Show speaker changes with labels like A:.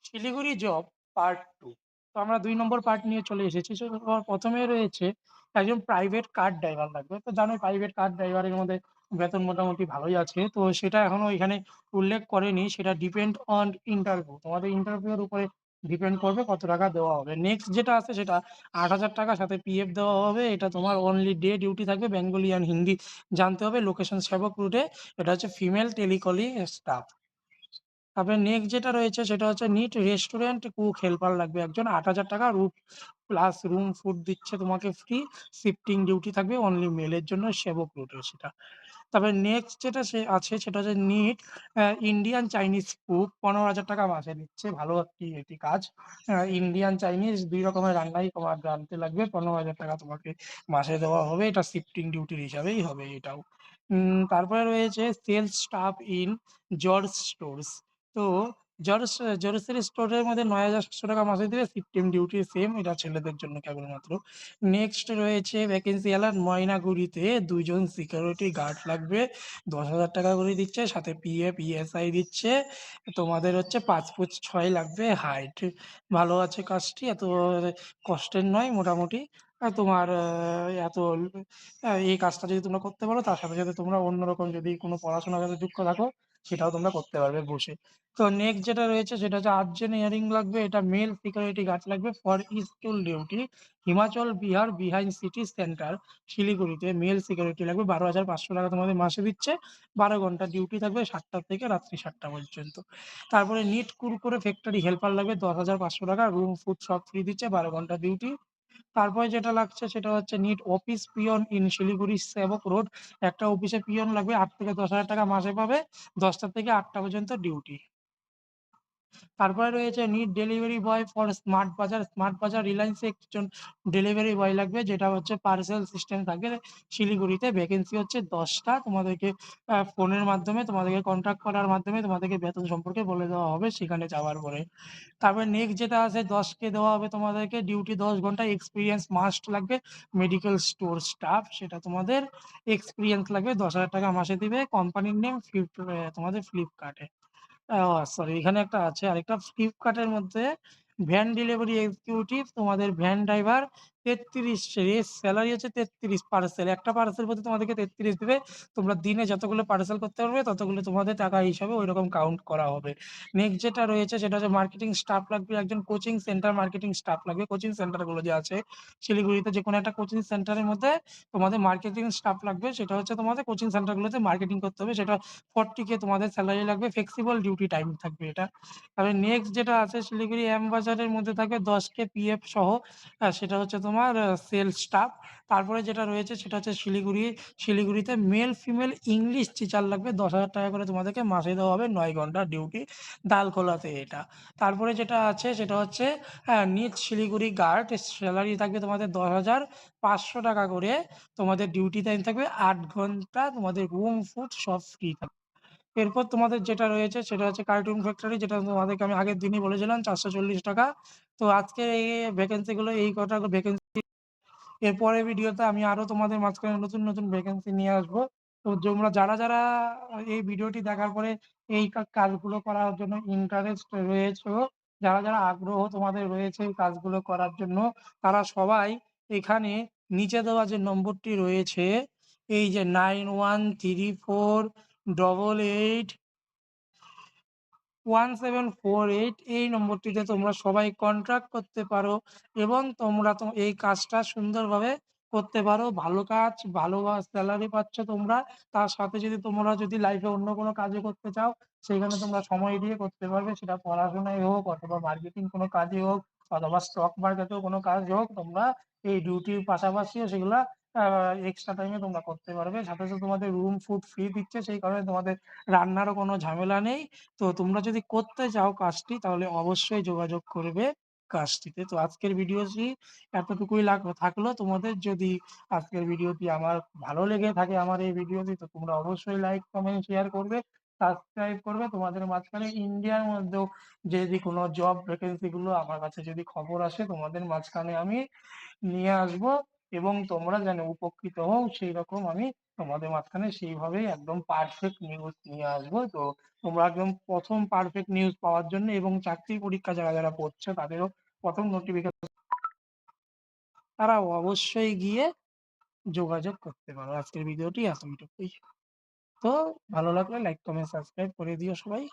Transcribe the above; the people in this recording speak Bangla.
A: Siliguri job part 2। তো আমরা ২ নম্বর পার্ট নিয়ে চলে এসেছি। সো প্রথমে রয়েছে একজন প্রাইভেট কার ড্রাইভার লাগবে। তো জানোই প্রাইভেট কার ড্রাইভারের মধ্যে বেতন মোটামুটি ভালোই আছে। তো সেটা এখনো এখানে উল্লেখ করেনি। সেটা ডিপেন্ড অন ইন্টারভিউ। তোমাদের ইন্টারভিউ এর উপরে ডিপেন্ড করবে কত টাকা দেওয়া হবে। নেক্সট যেটা আছে সেটা ৳৮,০০০ সাথে পিএফ দেওয়া হবে। এটা তোমার অনলি ডে ডিউটি থাকবে। বেঙ্গলি অ্যান্ড হিন্দি জানতে হবে। লোকেশন সেবক রুটে। এটা হচ্ছে ফিমেল টেলিকলিং স্টাফ। তারপরে নেক্সট যেটা রয়েছে সেটা হচ্ছে নিট রেস্টুরেন্ট কুক হেল্পার লাগবে একজন। ৳৮,০০০ প্লাস রুম ফুড দিচ্ছে তোমাকে ফ্রি। শিফটিং ডিউটি থাকবে অনলি মেলের জন্য সেবক রুটে সেটা। তারপরে নেক্সট যেটা আছে সেটা হচ্ছে নিট ইন্ডিয়ান চাইনিজ কুক। ৳১৫,০০০ মাসে দিচ্ছে। ভালো এটি কাজ। ইন্ডিয়ান চাইনিজ ২ রকমের রান্নাই তোমার জানতে লাগবে। ৳১৫,০০০ তোমাকে মাসে দেওয়া হবে। এটা শিফটিং ডিউটির হিসাবেই হবে এটাও। তারপরে রয়েছে sales staff in George stores. তো জর্জ জর্জের স্টোরের মধ্যে ৳৯,৭০০ মাসে দিবে। Shifting duty same. এটা ছেলেদের জন্য কেবলমাত্র। নেক্সট রয়েছে ভ্যাকেন্সি অ্যালার্ট ময়নাগুড়িতে ২ জন সিকিউরিটি গার্ড লাগবে। ৳১০,০০০ করে দিচ্ছে। সাথে পিএফ, ইএসআই দিচ্ছে। তোমাদের হচ্ছে ৫ ফুট ৬ লাগবে হাইট। ভালো আছে কাজটি। এত কষ্টের নয় মোটামুটি। তোমার এত এই কাজটা যদি তোমরা করতে পারো তার সাথে, সাথে তোমরা অন্যরকম যদি কোনো পড়াশোনার সাথে যুক্ত থাকো সেটাও তোমরা করতে পারবে বসে। তো নেক্সট যেটা রয়েছে সেটা হচ্ছে আর্জেন্ট ইয়ারিং লাগবে। এটা মেল সিকিউরিটি গার্ড লাগবে for school duty. Himachal Bihar behind city centre শিলিগুড়িতে মেল সিকিউরিটি লাগবে। ৳১২,৫০০ তোমাদের মাসে দিচ্ছে। ১২ ঘন্টা ডিউটি থাকবে ৭টা থেকে রাত্রি ৭টা পর্যন্ত। তারপরে নিট কুরকুরে ফ্যাক্টরি হেল্পার লাগবে। ৳১০,৫০০ রুম ফুড সব ফ্রি দিচ্ছে। ১২ ঘন্টা ডিউটি। তারপরে যেটা লাগছে সেটা হচ্ছে need office peon in Siliguri Sevoke road. একটা অফিসে পিয়ন লাগবে। ৮ থেকে ৳১০,০০০ মাসে পাবে। ১০টা থেকে ৮টা পর্যন্ত ডিউটি। তারপরে রয়েছে need delivery boy for smart Bazaar. Smart Bazaar রিলায়েন্সে একজন ডেলিভারি বয় লাগবে যেটা হচ্ছে পার্সেল সিস্টেম থাকবে শিলিগুড়িতে। ভ্যাকেন্সি হচ্ছে ১০টা। তোমাদেরকে ফোনের মাধ্যমে তোমাদেরকে কন্ট্যাক্ট করার মাধ্যমে তোমাদেরকে বেতন সম্পর্কে বলে দেওয়া হবে সেখানে যাওয়ার পরে। তারপরে নেক্সট যেটা আছে ১০K দেওয়া হবে তোমাদেরকে। ডিউটি ১০ ঘন্টা। এক্সপেরিয়েন্স মাস্ট লাগবে। মেডিকেল স্টোর স্টাফ সেটা তোমাদের এক্সপেরিয়েন্স লাগবে। ৳১০,০০০ মাসে দিবে। কোম্পানির নেম তোমাদের ফ্লিপকার্টে। সরি এখানে একটা আছে আরেকটা ফ্লিপকার্টের মধ্যে ভ্যান ডেলিভারি এক্সিকিউটিভ তোমাদের ভ্যান ড্রাইভার ৩৩ স্যালারি হচ্ছে ৩৩ পার্সেল। একটা পার্সেল প্রতি তোমাদেরকে ৩৩ দিবে। তোমরা দিনে যতগুলো পার্সেল করতে পারবে ততগুলো তোমাদের টাকা হিসাবে ঐরকম কাউন্ট করা হবে। নেক্সট যেটা রয়েছে সেটা হচ্ছে মার্কেটিং স্টাফ লাগবে একজন। কোচিং সেন্টার মার্কেটিং স্টাফ লাগবে। কোচিং সেন্টারগুলো যে আছে শিলিগুড়িতে যেকোনো একটা কোচিং সেন্টারের মধ্যে তোমাদের মার্কেটিং স্টাফ লাগবে। সেটা হচ্ছে তোমাদের কোচিং সেন্টারগুলোতে মার্কেটিং করতে হবে। সেটা 40K তোমাদের স্যালারি লাগবে। ফ্লেক্সিবল ডিউটি টাইম থাকবে এটা। তারপরে নেক্সট যেটা আছে শিলিগুড়ি বাজারের মধ্যে থাকবে ১০K পিএফ সহ। সেটা হচ্ছে তোমার সেলস স্টাফ। তারপরে যেটা রয়েছে সেটা হচ্ছে শিলিগুড়িতে মেল ফিমেল ইংলিশ টিচার লাগবে। ৳১০,০০০ করে তোমাদেরকে মাসে দেওয়া হবে। ৯ ঘন্টা ডিউটি ডালখোলাতে এটা। তারপরে যেটা আছে সেটা হচ্ছে নিট শিলিগুড়ি গার্ড। স্যালারি থাকবে তোমাদের ৳১০,৫০০ করে। তোমাদের ডিউটি টাইম থাকবে ৮ ঘন্টা। তোমাদের রুম ফুড সব ফ্রি থাকবে। এরপর তোমাদের যেটা রয়েছে সেটা হচ্ছে কার্টুন ফ্যাক্টরি যেটা তোমাদেরকে আমি আগের দিনই বলেছিলাম ৳৪৪০। তো আজকের এই ভ্যাকেন্সি গুলো এই কটা ভ্যাকেন্সি। এর পরের ভিডিওতে আমি আরো তোমাদের মাঝখানে নতুন, নতুন ভ্যাকেন্সি নিয়ে আসবো। তো তোমরা যারা এই ভিডিওটি দেখার পরে এই কাজগুলো করার জন্য ইন্টারেস্ট রয়েছো, যারা আগ্রহ তোমাদের রয়েছে এই কাজগুলো করার জন্য, তারা সবাই এখানে নিচে দেওয়া যে নম্বরটি রয়েছে এই যে 913488 1748 এই নম্বরটিতে তোমরা সবাই কন্ট্যাক্ট করতে পারো এবং তোমরা এই কাজটা সুন্দরভাবে করতে পারো। ভালো কাজ, ভালো স্যালারি পাচ্ছ তোমরা। তার সাথে তোমরা যদি লাইফে অন্য কোনো কাজও করতে চাও, সেখানে তোমরা সময় দিয়ে করতে পারবে। সেটা পড়াশোনায় হোক অথবা মার্কেটিং কোনো কাজই হোক অথবা স্টক মার্কেটেও কোনো কাজ হোক, তোমরা এই ডিউটির পাশাপাশিও সেগুলা এক্সট্রা টাইমে তোমরা করতে পারবে। সাথে, সাথে তোমাদের রুম ফুড ফ্রি দিচ্ছে। সেই কারণে তোমাদের রান্নারও কোনো ঝামেলা নেই। তো তোমরা যদি করতে চাও কাজটি তাহলে অবশ্যই যোগাযোগ করবে কাজটিতে। তো আজকের ভিডিওটি এতটুকুই থাকলো। তোমাদের যদি আজকের ভিডিওটি আমার ভালো লেগে থাকে আমার এই ভিডিওটি, তো তোমরা অবশ্যই লাইক, কমেন্ট, শেয়ার করবে, সাবস্ক্রাইব করবে। তোমাদের মাঝখানে ইন্ডিয়ার মধ্যেও যদি কোনো জব ভ্যাকেন্সি গুলো আমার কাছে যদি খবর আসে তোমাদের মাঝখানে আমি নিয়ে আসবো এবং তোমরা যেন উপকৃত হও সেই রকম আমি তোমাদের মাঝখানে সেইভাবেই একদম পারফেক্ট নিউজ নিয়ে আসবো। তো তোমরা একদম ১ম পারফেক্ট নিউজ পাওয়ার জন্য এবং চাকরির পরীক্ষা যারা পড়ছে তাদেরও ১ম নোটিফিকেশন তারা অবশ্যই গিয়ে যোগাযোগ করতে পারো। আজকের ভিডিওটি এতটুকুই। তো ভালো লাগলে লাইক, কমেন্ট, সাবস্ক্রাইব করে দিও সবাই।